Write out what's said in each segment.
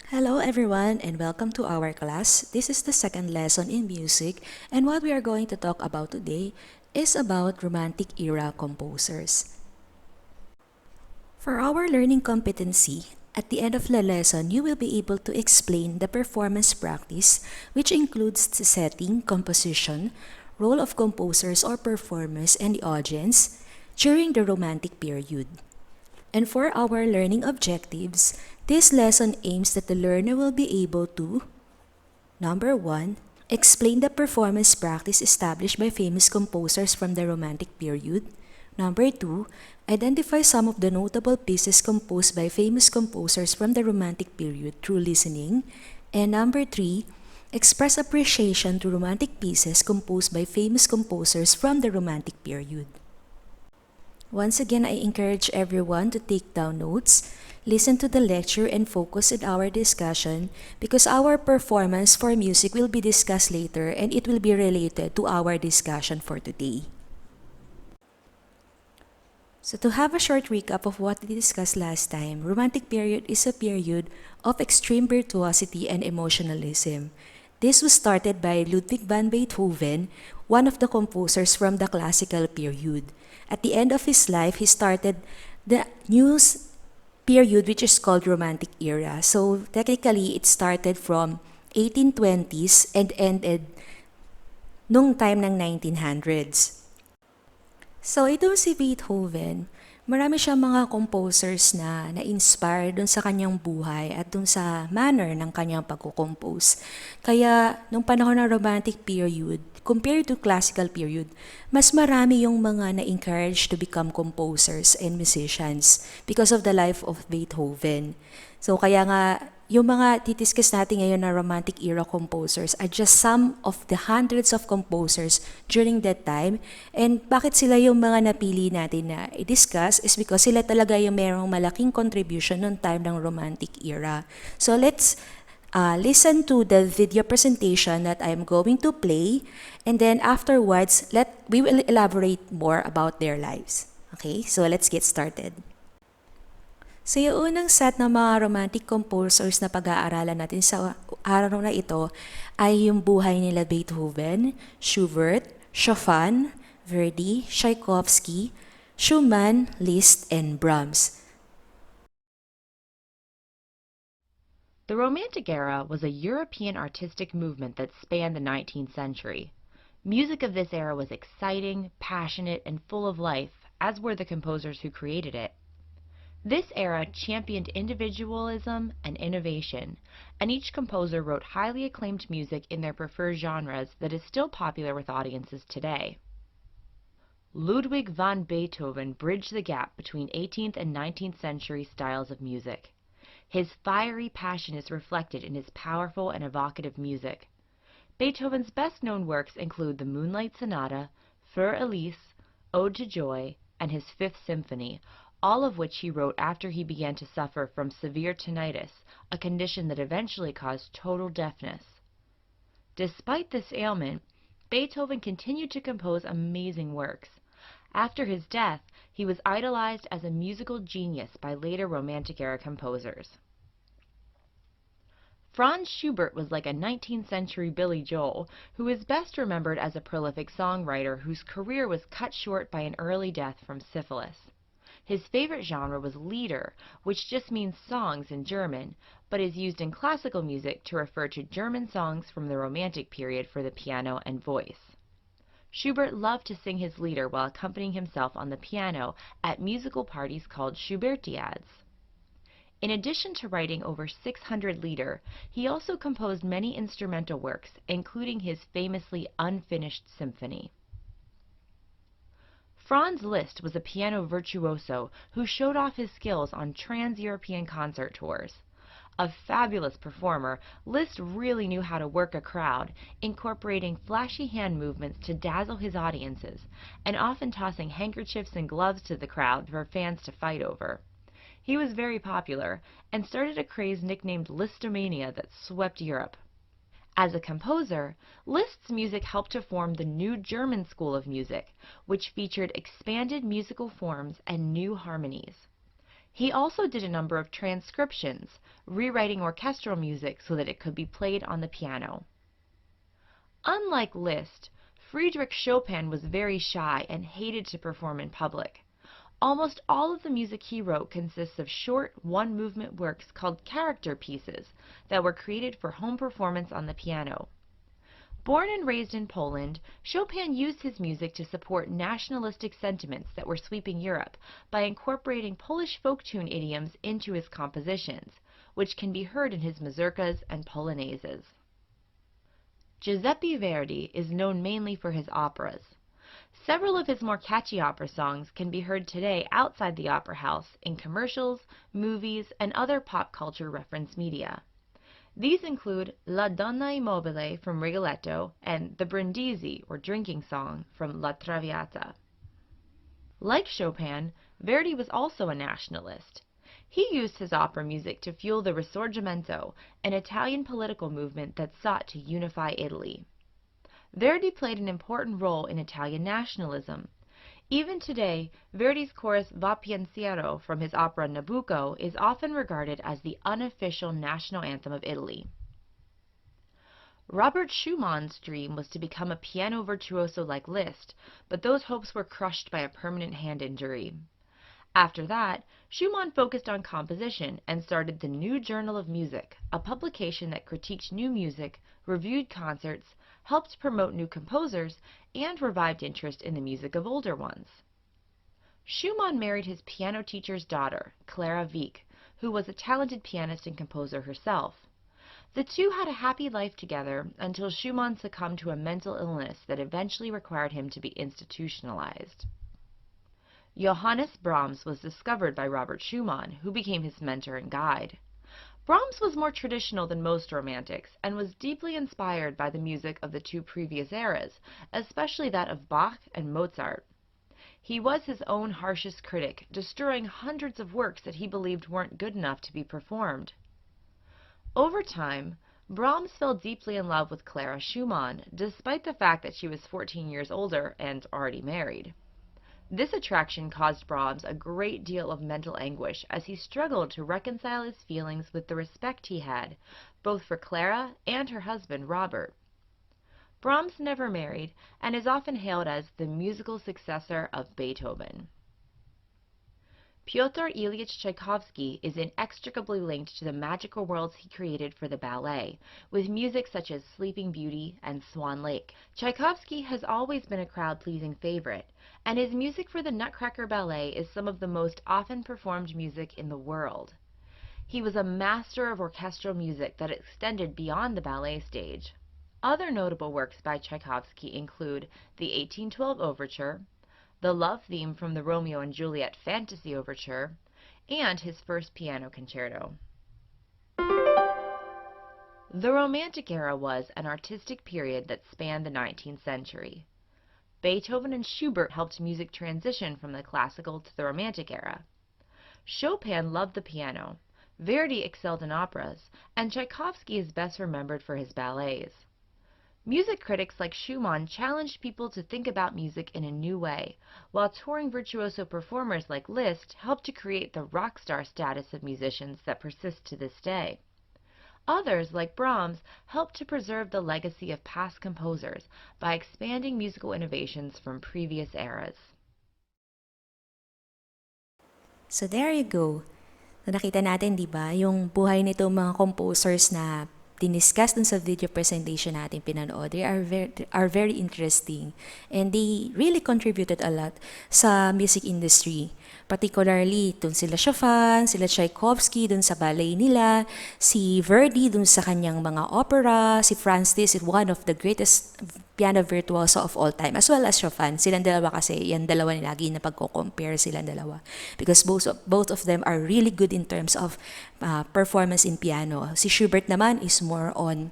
Hello everyone and welcome to our class. This is the second lesson in music and what we are going to talk about today is about Romantic era composers. For our learning competency, at the end of the lesson, you will be able to explain the performance practice, which includes the setting, composition, role of composers or performers and the audience during the Romantic period. And for our learning objectives, this lesson aims that the learner will be able to: number 1, explain the performance practice established by famous composers from the Romantic period. Number 2, identify some of the notable pieces composed by famous composers from the Romantic period through listening. And number 3, express appreciation to Romantic pieces composed by famous composers from the Romantic period. Once again, I encourage everyone to take down notes, listen to the lecture, and focus on our discussion because our performance for music will be discussed later and it will be related to our discussion for today. So to have a short recap of what we discussed last time, Romantic period is a period of extreme virtuosity and emotionalism. This was started by Ludwig van Beethoven, one of the composers from the classical period. At the end of his life, he started the new period which is called Romantic era. So technically, it started from 1820s and ended nung time ng 1900s. So itong si Beethoven, marami siyang mga composers na na-inspire dun sa kanyang buhay at dun sa manner ng kanyang pagkukompose. Kaya nung panahon ng Romantic period, compared to classical period, mas marami yung mga na-encourage to become composers and musicians because of the life of Beethoven. So kaya nga, yung mga titiskas natin ngayon na Romantic era composers are just some of the hundreds of composers during that time. And bakit sila yung mga napili natin na i-discuss is because sila talaga yung merong malaking contribution noong time ng Romantic era. So let's listen to the video presentation that I'm going to play, and then afterwards, we will elaborate more about their lives. Okay, so let's get started. So yung unang set ng mga romantic composers na pag-aaralan natin sa araw na ito ay yung buhay nila Beethoven, Schubert, Chopin, Verdi, Tchaikovsky, Schumann, Liszt, and Brahms. The Romantic era was a European artistic movement that spanned the 19th century. Music of this era was exciting, passionate, and full of life, as were the composers who created it. This era championed individualism and innovation, and each composer wrote highly acclaimed music in their preferred genres that is still popular with audiences today. Ludwig van Beethoven bridged the gap between 18th and 19th century styles of music. His fiery passion is reflected in his powerful and evocative music. Beethoven's best-known works include the Moonlight Sonata, Für Elise, Ode to Joy, and his Fifth Symphony, all of which he wrote after he began to suffer from severe tinnitus, a condition that eventually caused total deafness. Despite this ailment, Beethoven continued to compose amazing works. After his death, he was idolized as a musical genius by later Romantic-era composers. Franz Schubert was like a 19th century Billy Joel, who is best remembered as a prolific songwriter whose career was cut short by an early death from syphilis. His favorite genre was Lieder, which just means songs in German, but is used in classical music to refer to German songs from the Romantic period for the piano and voice. Schubert loved to sing his Lieder while accompanying himself on the piano at musical parties called Schubertiads. In addition to writing over 600 Lieder, he also composed many instrumental works, including his famously unfinished symphony. Franz Liszt was a piano virtuoso who showed off his skills on trans-European concert tours. A fabulous performer, Liszt really knew how to work a crowd, incorporating flashy hand movements to dazzle his audiences, and often tossing handkerchiefs and gloves to the crowd for fans to fight over. He was very popular, and started a craze nicknamed Lisztomania that swept Europe. As a composer, Liszt's music helped to form the new German school of music, which featured expanded musical forms and new harmonies. He also did a number of transcriptions, rewriting orchestral music so that it could be played on the piano. Unlike Liszt, Friedrich Chopin was very shy and hated to perform in public. Almost all of the music he wrote consists of short, one-movement works called character pieces that were created for home performance on the piano. Born and raised in Poland, Chopin used his music to support nationalistic sentiments that were sweeping Europe by incorporating Polish folk tune idioms into his compositions, which can be heard in his mazurkas and polonaises. Giuseppe Verdi is known mainly for his operas. Several of his more catchy opera songs can be heard today outside the opera house in commercials, movies, and other pop culture reference media. These include La Donna Immobile from Rigoletto and the Brindisi, or drinking song, from La Traviata. Like Chopin, Verdi was also a nationalist. He used his opera music to fuel the Risorgimento, an Italian political movement that sought to unify Italy. Verdi played an important role in Italian nationalism. Even today, Verdi's chorus Va Pensiero from his opera Nabucco is often regarded as the unofficial national anthem of Italy. Robert Schumann's dream was to become a piano virtuoso like Liszt, but those hopes were crushed by a permanent hand injury. After that, Schumann focused on composition and started the New Journal of Music, a publication that critiqued new music, reviewed concerts, helped promote new composers, and revived interest in the music of older ones. Schumann married his piano teacher's daughter, Clara Wieck, who was a talented pianist and composer herself. The two had a happy life together until Schumann succumbed to a mental illness that eventually required him to be institutionalized. Johannes Brahms was discovered by Robert Schumann, who became his mentor and guide. Brahms was more traditional than most romantics and was deeply inspired by the music of the two previous eras, especially that of Bach and Mozart. He was his own harshest critic, destroying hundreds of works that he believed weren't good enough to be performed. Over time, Brahms fell deeply in love with Clara Schumann, despite the fact that she was 14 years older and already married. This attraction caused Brahms a great deal of mental anguish as he struggled to reconcile his feelings with the respect he had, both for Clara and her husband Robert. Brahms never married and is often hailed as the musical successor of Beethoven. Pyotr Ilyich Tchaikovsky is inextricably linked to the magical worlds he created for the ballet, with music such as Sleeping Beauty and Swan Lake. Tchaikovsky has always been a crowd-pleasing favorite, and his music for the Nutcracker Ballet is some of the most often performed music in the world. He was a master of orchestral music that extended beyond the ballet stage. Other notable works by Tchaikovsky include the 1812 Overture, the love theme from the Romeo and Juliet Fantasy Overture, and his first piano concerto. The Romantic era was an artistic period that spanned the 19th century. Beethoven and Schubert helped music transition from the classical to the Romantic era. Chopin loved the piano, Verdi excelled in operas, and Tchaikovsky is best remembered for his ballets. Music critics like Schumann challenged people to think about music in a new way, while touring virtuoso performers like Liszt helped to create the rock star status of musicians that persists to this day. Others, like Brahms, helped to preserve the legacy of past composers by expanding musical innovations from previous eras. So there you go. So nakita natin, di ba, yung buhay nito mga composers na diniscuss dun sa video presentation natin pinanood. They are very interesting and they really contributed a lot sa music industry. Particularly, dun sila Chopin, sila Tchaikovsky, dun sa ballet nila, si Verdi dun sa kanyang mga opera, si Franz Liszt is one of the greatest piano virtuoso of all time, as well as Chopin. Silang dalawa kasi, yan dalawa nila, lagi na pagko-compare silang dalawa. Because both of them are really good in terms of performance in piano. Si Schubert naman is more on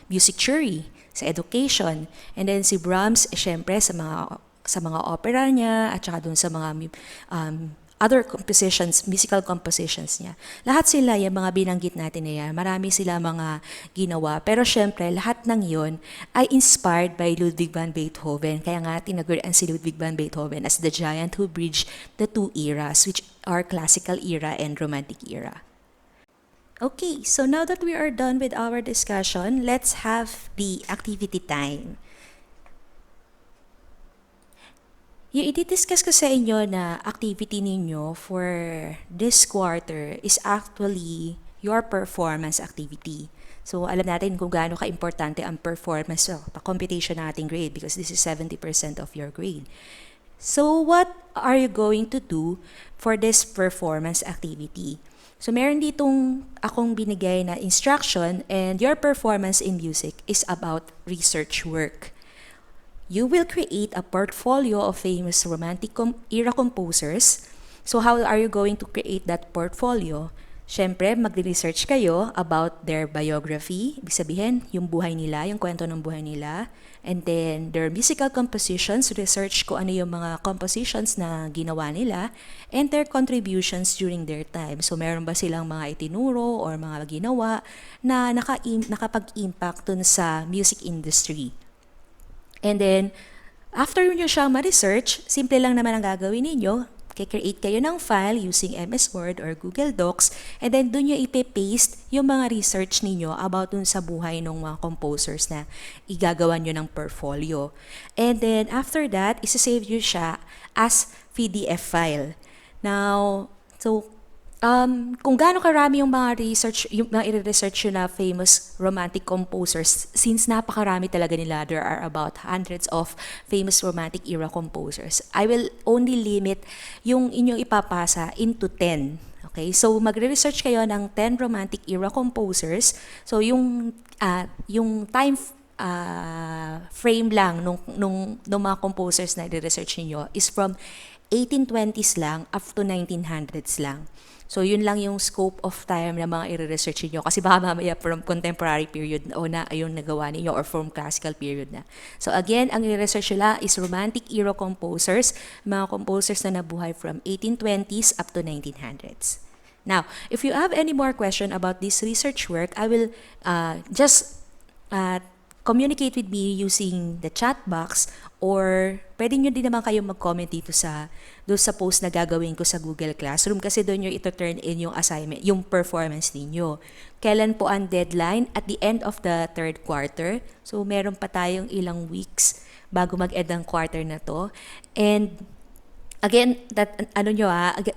music theory, sa education. And then si Brahms, syempre, sa mga opera niya at saka dun sa mga other compositions, musical compositions niya. Lahat sila, yung mga binanggit natin na yan, marami sila mga ginawa. Pero syempre, lahat ng yon ay inspired by Ludwig van Beethoven. Kaya nga, tinagurian si Ludwig van Beethoven as the giant who bridged the two eras, which are classical era and romantic era. Okay, so now that we are done with our discussion, let's have the activity time. Yung i-discuss ko sa inyo na activity ninyo for this quarter is actually your performance activity. So, alam natin kung gaano ka-importante ang performance sa computation nating grade because this is 70% of your grade. So, what are you going to do for this performance activity? So, meron ditong akong binigay na instruction and your performance in music is about research work. You will create a portfolio of famous romantic era composers. So how are you going to create that portfolio? Siyempre, magre-research kayo about their biography. Ibig sabihin, yung buhay nila, yung kwento ng buhay nila. And then, their musical compositions, research ko ano yung mga compositions na ginawa nila. And their contributions during their time. So, meron ba silang mga itinuro or mga ginawa na nakapag-impact dun sa music industry. And then, after nyo siyang ma-research, simple lang naman ang gagawin ninyo. Create kayo ng file using MS Word or Google Docs and then doon nyo ipe-paste yung mga research ninyo about dun sa buhay ng mga composers na igagawa nyo ng portfolio. And then, after that, isa-save nyo siya as PDF file. Now, so, kung gaano karami yung mga research, yung mga i-research yun na famous romantic composers, since napakarami talaga nila, there are about hundreds of famous romantic era composers. I will only limit yung inyong ipapasa into 10. Okay? So, magre-research kayo ng 10 romantic era composers. So, yung time frame lang nung mga composers na i-research niyo is from 1820s lang up to 1900s lang. So, yun lang yung scope of time na mga i-research niyo kasi baka mamaya from contemporary period o na yung nagawa niyo or from classical period na. So, again, ang i-research nila is romantic era composers, mga composers na nabuhay from 1820s up to 1900s. Now, if you have any more question about this research work, I will just communicate with me using the chat box or pwede nyo din naman kayong mag-comment dito doon sa post na gagawin ko sa Google Classroom kasi doon nyo ito-turn in yung assignment, yung performance ninyo. Kailan po ang deadline? At the end of the third quarter. So, meron pa tayong ilang weeks bago mag-end ang quarter na to. And again,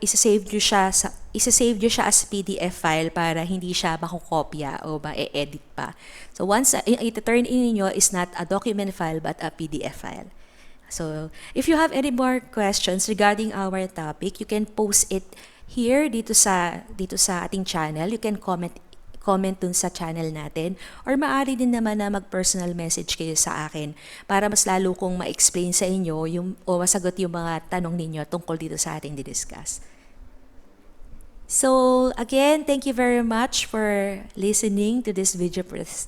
isa-save nyo siya as PDF file para hindi siya makokopya o ma-edit pa. So once ito-turn in niyo is not a document file but a PDF file. So if you have any more questions regarding our topic, you can post it here dito sa ating channel. You can comment dun sa channel natin or maaari din naman na mag-personal message kayo sa akin para mas lalo kong ma-explain sa inyo o masagot yung mga tanong ninyo tungkol dito sa ating di-discuss. So, again, thank you very much for listening to this video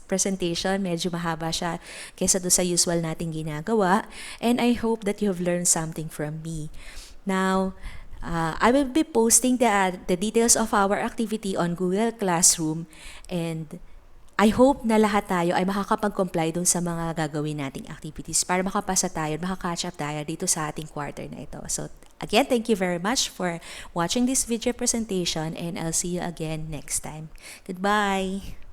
presentation. Medyo mahaba siya kaysa doon sa usual nating ginagawa. And I hope that you have learned something from me. Now, I will be posting the details of our activity on Google Classroom and I hope na lahat tayo ay makakapag-comply dun sa mga gagawin nating activities para makapasa tayo, makaka-catch up tayo dito sa ating quarter na ito. So again, thank you very much for watching this video presentation and I'll see you again next time. Goodbye!